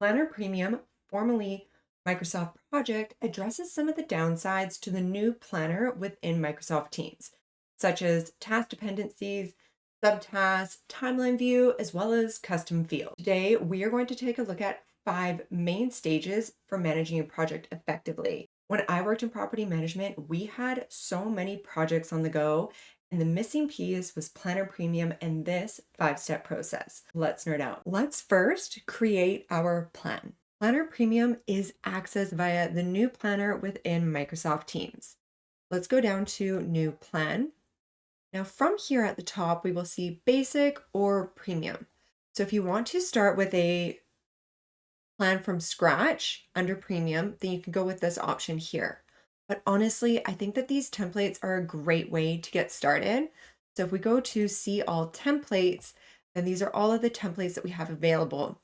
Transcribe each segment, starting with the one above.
Planner Premium, formerly Microsoft Project, addresses some of the downsides to the new planner within Microsoft Teams, such as task dependencies, subtasks, timeline view, as well as custom fields. Today, we are going to take a look at 5 main stages for managing a project effectively. When I worked in property management, we had so many projects on the go, and the missing piece was Planner Premium and this 5-step process. Let's nerd out. Let's first create our plan. Planner Premium is accessed via the new planner within Microsoft Teams. Let's go down to New Plan. Now from here at the top, we will see Basic or Premium. So if you want to start with a plan from scratch under Premium, then you can go with this option here. But honestly, I think that these templates are a great way to get started. So if we go to See All Templates, then these are all of the templates that we have available.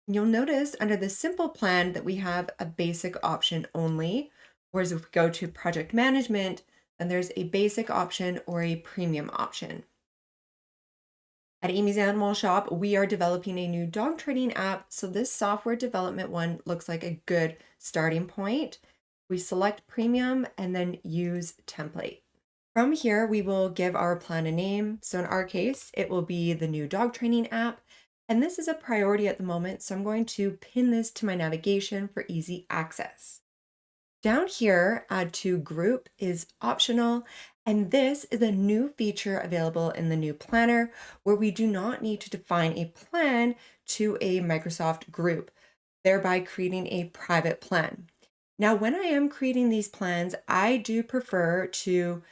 And you'll notice under the Simple plan that we have a basic option only, whereas if we go to Project Management, then there's a basic option or a premium option. At Amy's Animal Shop, we are developing a new dog training app, so this software development one looks like a good starting point. We select premium and then use template. From here, we will give our plan a name. So in our case, it will be the new dog training app. And this is a priority at the moment, so I'm going to pin this to my navigation for easy access. Down here, Add to Group is optional, and this is a new feature available in the new planner where we do not need to define a plan to a Microsoft group, thereby creating a private plan. Now, when I am creating these plans, I do prefer to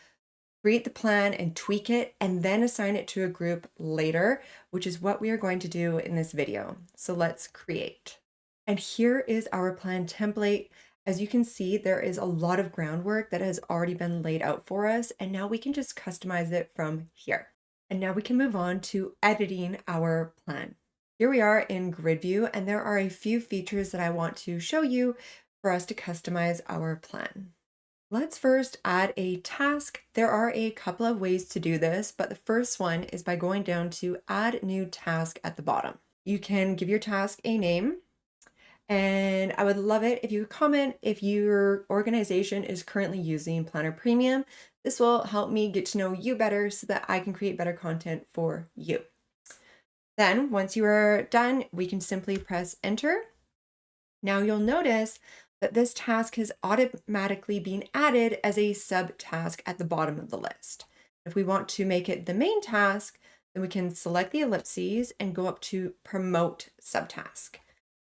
create the plan and tweak it and then assign it to a group later, which is what we are going to do in this video. So let's create. And here is our plan template. As you can see, there is a lot of groundwork that has already been laid out for us, and now we can just customize it from here. And now we can move on to editing our plan. Here we are in grid view, and there are a few features that I want to show you for us to customize our plan. Let's first add a task. There are a couple of ways to do this, but the first one is by going down to Add New Task at the bottom. You can give your task a name, and I would love it if you comment if your organization is currently using Planner Premium. This will help me get to know you better so that I can create better content for you. Then once you are done, we can simply press enter. Now you'll notice that this task has automatically been added as a subtask at the bottom of the list. If we want to make it the main task, then we can select the ellipses and go up to Promote Subtask.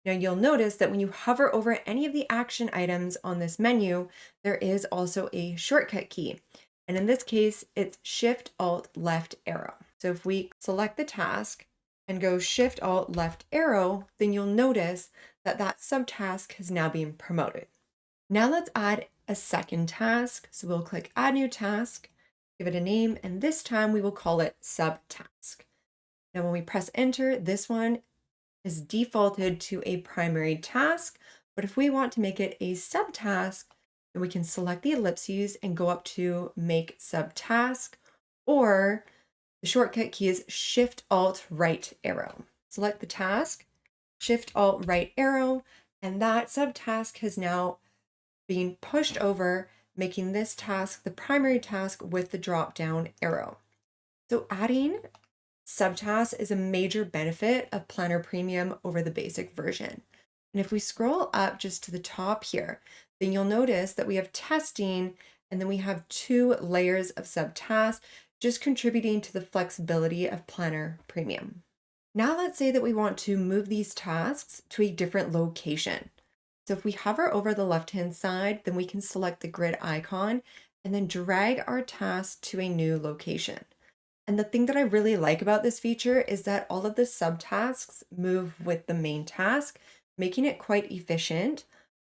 Now you'll notice that when you hover over any of the action items on this menu, there is also a shortcut key. And in this case, it's Shift-Alt-Left arrow. So if we select the task and go Shift-Alt-Left arrow, then you'll notice that that subtask has now been promoted. Now let's add a second task. So we'll click Add New Task, give it a name, and this time we will call it Subtask. Now when we press enter, this one is defaulted to a primary task, but if we want to make it a subtask, then we can select the ellipses and go up to Make Subtask, or the shortcut key is Shift-Alt-Right arrow. Select the task, Shift-Alt-Right arrow, and that subtask has now been pushed over, making this task the primary task with the drop-down arrow. So adding subtasks is a major benefit of Planner Premium over the basic version. And if we scroll up just to the top here, then you'll notice that we have testing, and then we have 2 layers of subtasks, just contributing to the flexibility of Planner Premium. Now let's say that we want to move these tasks to a different location. So if we hover over the left-hand side, then we can select the grid icon and then drag our task to a new location. And the thing that I really like about this feature is that all of the subtasks move with the main task, making it quite efficient,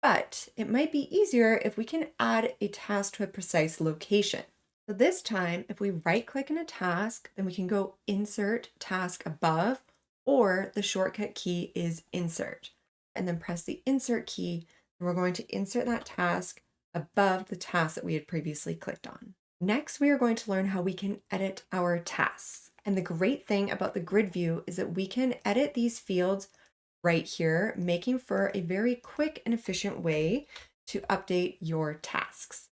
but it might be easier if we can add a task to a precise location. So this time, if we right-click in a task, then we can go Insert Task Above, or the shortcut key is Insert. And then press the Insert key, and we're going to insert that task above the task that we had previously clicked on. Next, we are going to learn how we can edit our tasks. And the great thing about the grid view is that we can edit these fields right here, making for a very quick and efficient way to update your tasks.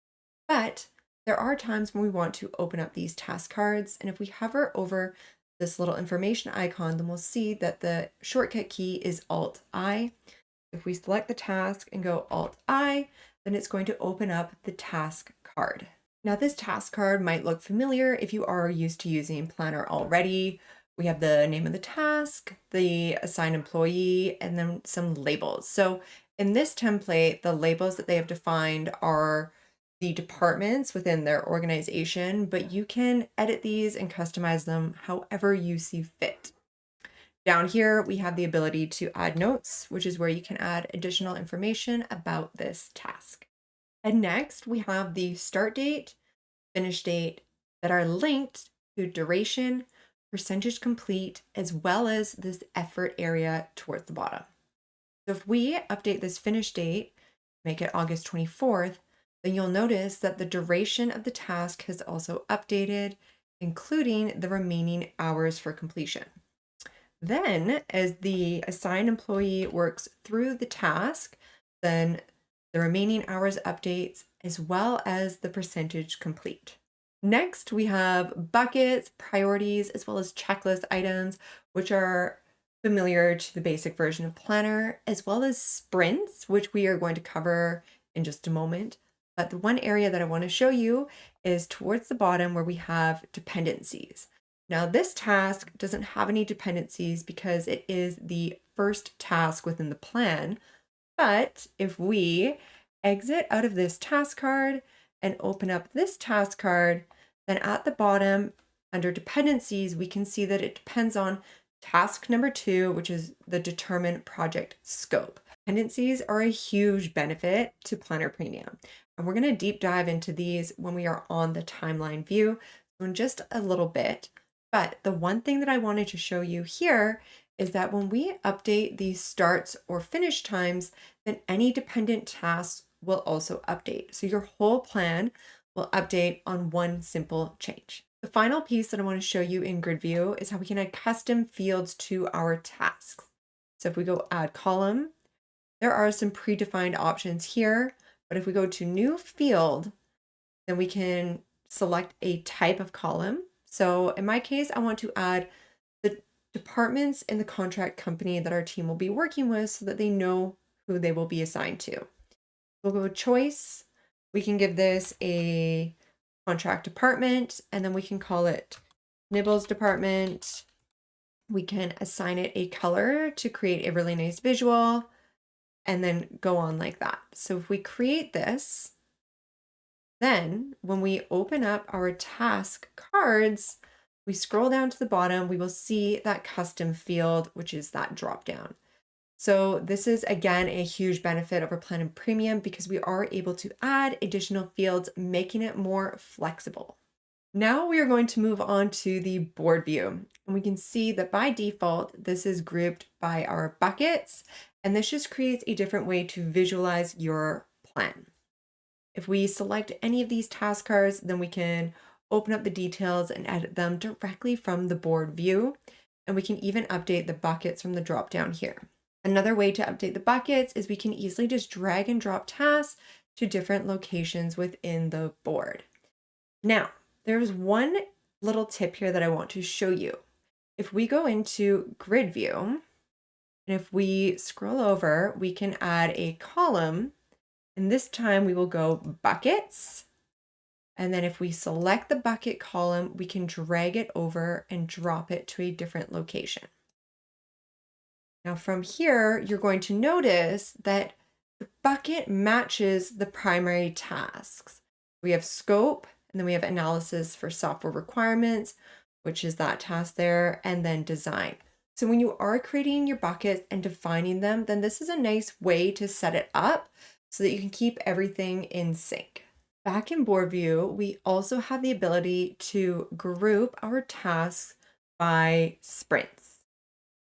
But there are times when we want to open up these task cards, and if we hover over this little information icon, then we'll see that the shortcut key is Alt-I. If we select the task and go Alt-I, then it's going to open up the task card. Now, this task card might look familiar if you are used to using Planner already. We have the name of the task, the assigned employee, and then some labels. So in this template, the labels that they have defined are the departments within their organization, but you can edit these and customize them however you see fit. Down here, we have the ability to add notes, which is where you can add additional information about this task. And next, we have the start date, finish date that are linked to duration, percentage complete, as well as this effort area towards the bottom. So if we update this finish date, make it August 24th, then you'll notice that the duration of the task has also updated, including the remaining hours for completion. Then, as the assigned employee works through the task, then the remaining hours updates as well as the percentage complete. Next, we have buckets, priorities, as well as checklist items, which are familiar to the basic version of Planner, as well as sprints, which we are going to cover in just a moment. But the one area that I want to show you is towards the bottom where we have dependencies. Now, this task doesn't have any dependencies because it is the first task within the plan. But if we exit out of this task card and open up this task card, then at the bottom under dependencies, we can see that it depends on task number 2, which is the determine project scope. Dependencies are a huge benefit to Planner Premium. And we're going to deep dive into these when we are on the timeline view in just a little bit. But the one thing that I wanted to show you here is that when we update these starts or finish times, then any dependent tasks will also update. So your whole plan will update on one simple change. The final piece that I want to show you in grid view is how we can add custom fields to our tasks. So if we go add column, there are some predefined options here, but if we go to new field, then we can select a type of column. So in my case, I want to add the departments in the contract company that our team will be working with so that they know who they will be assigned to. We'll go with choice. We can give this a contract department, and then we can call it Nibbles department. We can assign it a color to create a really nice visual, and then go on like that. So if we create this, then when we open up our task cards, we scroll down to the bottom, we will see that custom field, which is that drop down. So this is again a huge benefit over Planner Premium because we are able to add additional fields, making it more flexible. Now we are going to move on to the board view, and we can see that by default, this is grouped by our buckets, and this just creates a different way to visualize your plan. If we select any of these task cards, then we can open up the details and edit them directly from the board view, and we can even update the buckets from the drop down here. Another way to update the buckets is we can easily just drag and drop tasks to different locations within the board. Now, there's one little tip here that I want to show you. If we go into grid view, and if we scroll over, we can add a column, and this time we will go buckets. And then if we select the bucket column, we can drag it over and drop it to a different location. Now from here, you're going to notice that the bucket matches the primary tasks. We have scope, and then we have analysis for software requirements, which is that task there, and then design. So when you are creating your buckets and defining them, then this is a nice way to set it up so that you can keep everything in sync. Back in board view, we also have the ability to group our tasks by sprints.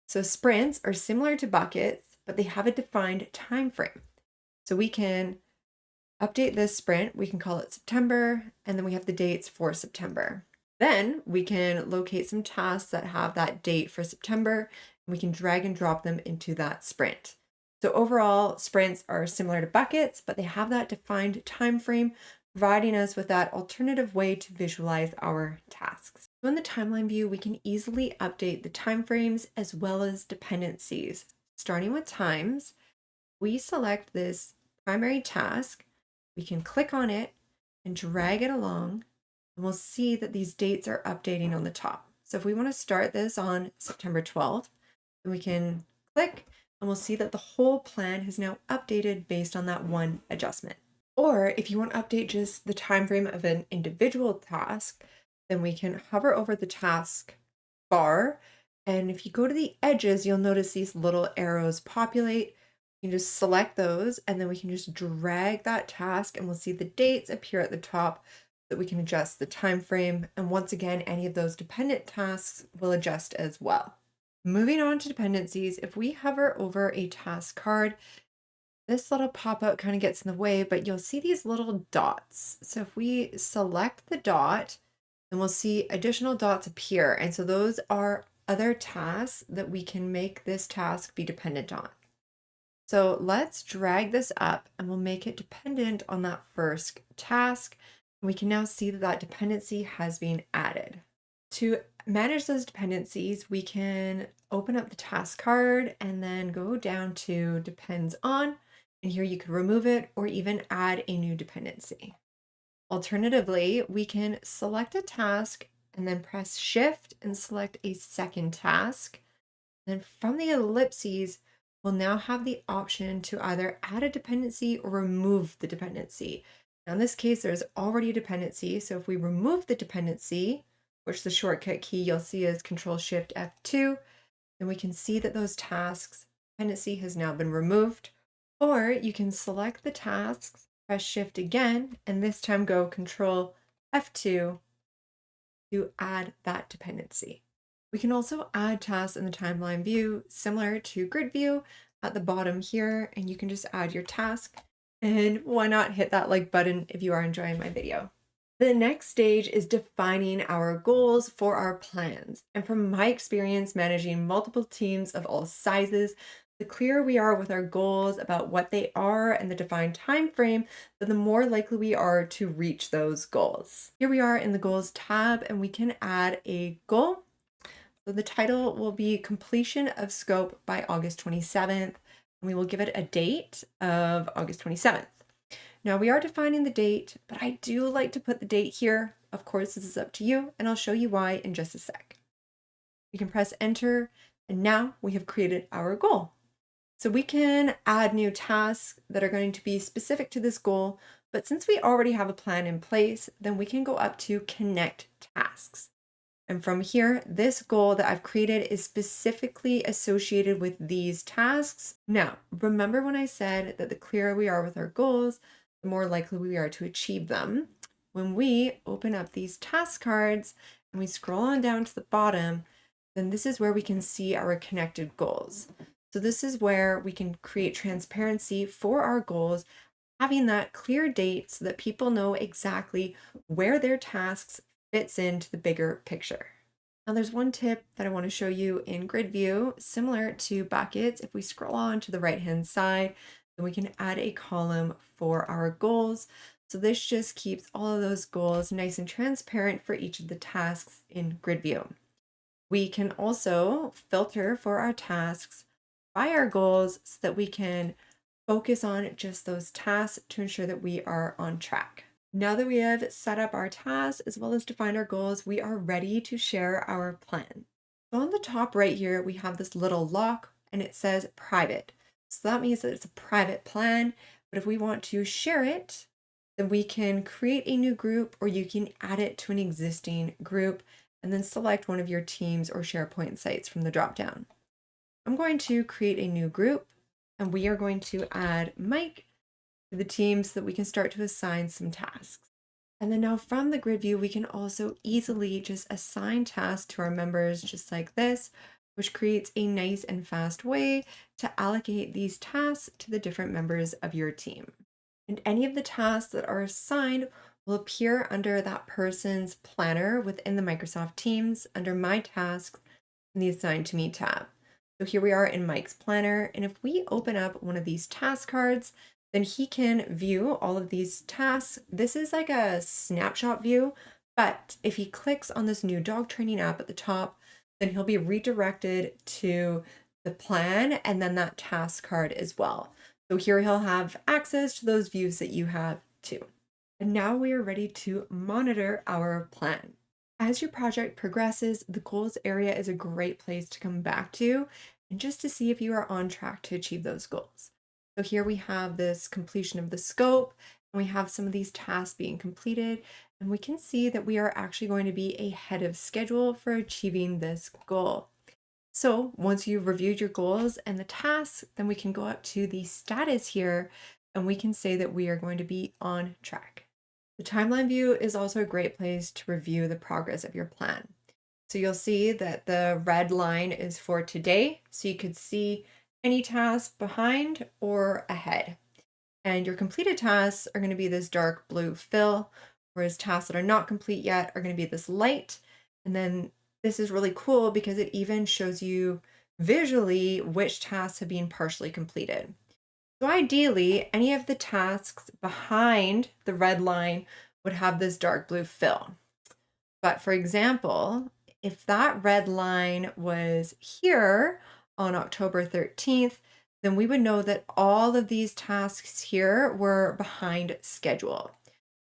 So sprints are similar to buckets, but they have a defined time frame. So we can update this sprint, we can call it September, and then we have the dates for September. Then we can locate some tasks that have that date for September We can drag and drop them into that sprint. So overall, sprints are similar to buckets, but they have that defined time frame, providing us with that alternative way to visualize our tasks. So in the timeline view, we can easily update the timeframes as well as dependencies. Starting with times, we select this primary task, we can click on it and drag it along, and we'll see that these dates are updating on the top. So if we want to start this on September 12th, then we can click and we'll see that the whole plan has now updated based on that one adjustment. Or if you want to update just the time frame of an individual task, then we can hover over the task bar. And if you go to the edges, you'll notice these little arrows populate. You can just select those and then we can just drag that task and we'll see the dates appear at the top that we can adjust the time frame. And once again, any of those dependent tasks will adjust as well. Moving on to dependencies, if we hover over a task card, this little pop-up kind of gets in the way, but you'll see these little dots. So if we select the dot, then we'll see additional dots appear. And so those are other tasks that we can make this task be dependent on. So let's drag this up and we'll make it dependent on that first task. And we can now see that that dependency has been added. To manage those dependencies, we can open up the task card and then go down to depends on. And here you could remove it or even add a new dependency. Alternatively, we can select a task and then press Shift and select a second task. Then from the ellipses, we'll now have the option to either add a dependency or remove the dependency. Now in this case, there's already a dependency. So if we remove the dependency, which the shortcut key you'll see is Control-Shift-F2, then we can see that those tasks dependency has now been removed. Or you can select the tasks, press Shift again, and this time go Control-F2 to add that dependency. We can also add tasks in the timeline view, similar to grid view at the bottom here, and you can just add your task. And why not hit that like button if you are enjoying my video. The next stage is defining our goals for our plans. And from my experience managing multiple teams of all sizes, the clearer we are with our goals about what they are and the defined time frame, then the more likely we are to reach those goals. Here we are in the goals tab and we can add a goal. So the title will be completion of scope by August 27th, and we will give it a date of August 27th. Now we are defining the date, but I do like to put the date here. Of course, this is up to you, and I'll show you why in just a sec. We can press enter, and now we have created our goal. So we can add new tasks that are going to be specific to this goal, but since we already have a plan in place, then we can go up to connect tasks. And from here, this goal that I've created is specifically associated with these tasks. Now, remember when I said that the clearer we are with our goals, the more likely we are to achieve them. When we open up these task cards and we scroll on down to the bottom, then this is where we can see our connected goals. So this is where we can create transparency for our goals, having that clear date so that people know exactly where their tasks fits into the bigger picture. Now there's one tip that I want to show you in grid view, similar to buckets. If we scroll on to the right-hand side, then we can add a column for our goals. So this just keeps all of those goals nice and transparent for each of the tasks in grid view. We can also filter for our tasks by our goals so that we can focus on just those tasks to ensure that we are on track. Now that we have set up our tasks as well as defined our goals, we are ready to share our plan. So on the top right here, we have this little lock and it says private. So that means that it's a private plan, but if we want to share it, then we can create a new group or you can add it to an existing group and then select one of your teams or SharePoint sites from the dropdown. I'm going to create a new group and we are going to add Mike to the team so that we can start to assign some tasks. And then now from the grid view, we can also easily just assign tasks to our members just like this, which creates a nice and fast way to allocate these tasks to the different members of your team. And any of the tasks that are assigned will appear under that person's planner within the Microsoft Teams under My Tasks in the Assigned to Me tab. So here we are in Mike's planner. And if we open up one of these task cards, then he can view all of these tasks. This is like a snapshot view, but if he clicks on this new dog training app at the top, then he'll be redirected to the plan and then that task card as well. So here he'll have access to those views that you have too. And now we are ready to monitor our plan. As your project progresses, the goals area is a great place to come back to and just to see if you are on track to achieve those goals. So here we have this completion of the scope, and we have some of these tasks being completed, and we can see that we are actually going to be ahead of schedule for achieving this goal. So once you've reviewed your goals and the tasks, then we can go up to the status here, and we can say that we are going to be on track. The timeline view is also a great place to review the progress of your plan. So you'll see that the red line is for today, so you could see any task behind or ahead. And your completed tasks are going to be this dark blue fill, whereas tasks that are not complete yet are going to be this light. And then this is really cool because it even shows you visually which tasks have been partially completed. So ideally, any of the tasks behind the red line would have this dark blue fill. But for example, if that red line was here on October 13th, then we would know that all of these tasks here were behind schedule.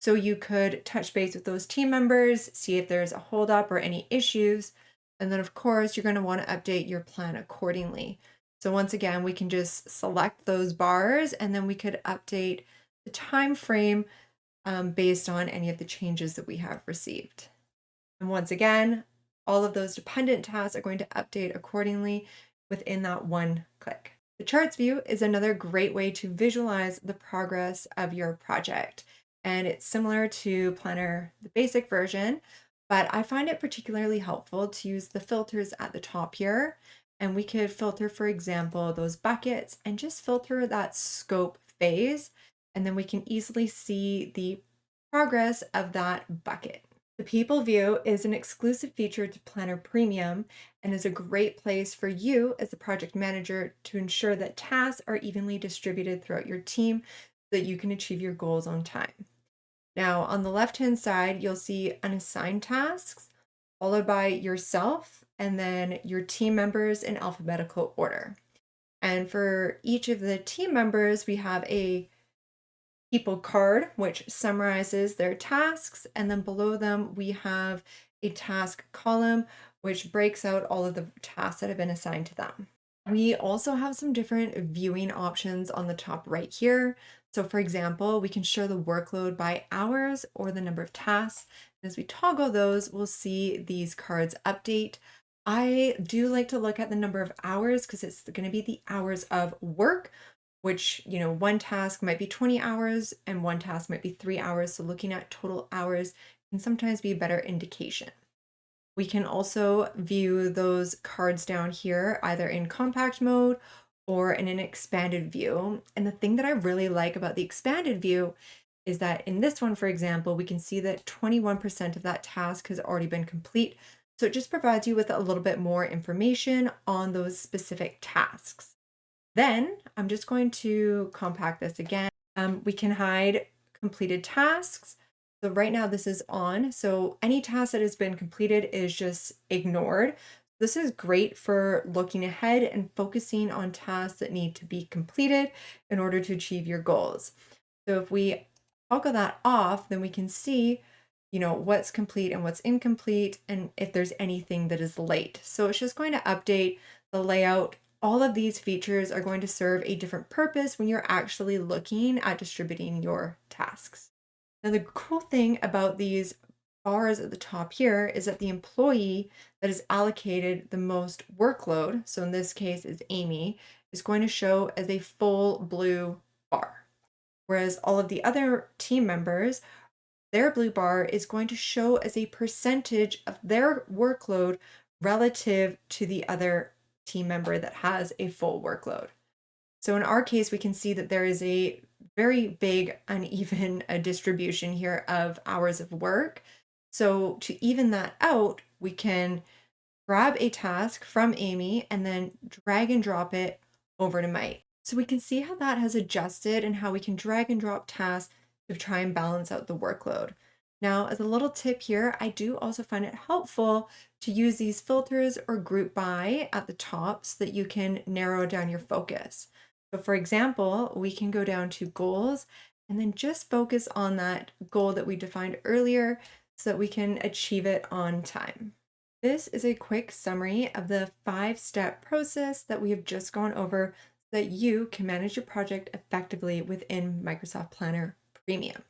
So you could touch base with those team members, see if there's a holdup or any issues. And then, of course, you're going to want to update your plan accordingly. So once again, we can just select those bars and then we could update the time frame based on any of the changes that we have received. And once again, all of those dependent tasks are going to update accordingly within that one click. The charts view is another great way to visualize the progress of your project. And it's similar to Planner, the basic version, but I find it particularly helpful to use the filters at the top here. And we could filter, for example, those buckets and just filter that scope phase. And then we can easily see the progress of that bucket. The People View is an exclusive feature to Planner Premium and is a great place for you as the project manager to ensure that tasks are evenly distributed throughout your team so that you can achieve your goals on time. Now, on the left-hand side, you'll see unassigned tasks, followed by yourself, and then your team members in alphabetical order. And for each of the team members, we have a people card, which summarizes their tasks. And then below them, we have a task column, which breaks out all of the tasks that have been assigned to them. We also have some different viewing options on the top right here. So for example, we can show the workload by hours or the number of tasks. As we toggle those, we'll see these cards update. I do like to look at the number of hours because it's going to be the hours of work, which, one task might be 20 hours and one task might be 3 hours. So looking at total hours can sometimes be a better indication. We can also view those cards down here either in compact mode or in an expanded view. And the thing that I really like about the expanded view is that in this one, for example, we can see that 21% of that task has already been complete. So it just provides you with a little bit more information on those specific tasks. Then I'm just going to compact this again. We can hide completed tasks. So right now this is on. So any task that has been completed is just ignored. This is great for looking ahead and focusing on tasks that need to be completed in order to achieve your goals. So if we toggle that off, then we can see, what's complete and what's incomplete, and if there's anything that is late. So it's just going to update the layout. All of these features are going to serve a different purpose when you're actually looking at distributing your tasks. Now, the cool thing about these bars at the top here is that the employee that is allocated the most workload, so in this case is Amy, is going to show as a full blue bar. Whereas all of the other team members, their blue bar is going to show as a percentage of their workload relative to the other team member that has a full workload. So in our case, we can see that there is a very big uneven distribution here of hours of work. So to even that out, we can grab a task from Amy and then drag and drop it over to Mike. So we can see how that has adjusted and how we can drag and drop tasks to try and balance out the workload. Now, as a little tip here, I do also find it helpful to use these filters or group by at the top so that you can narrow down your focus. So for example, we can go down to goals and then just focus on that goal that we defined earlier so that we can achieve it on time. This is a quick summary of the 5-step process that we have just gone over so that you can manage your project effectively within Microsoft Planner Premium.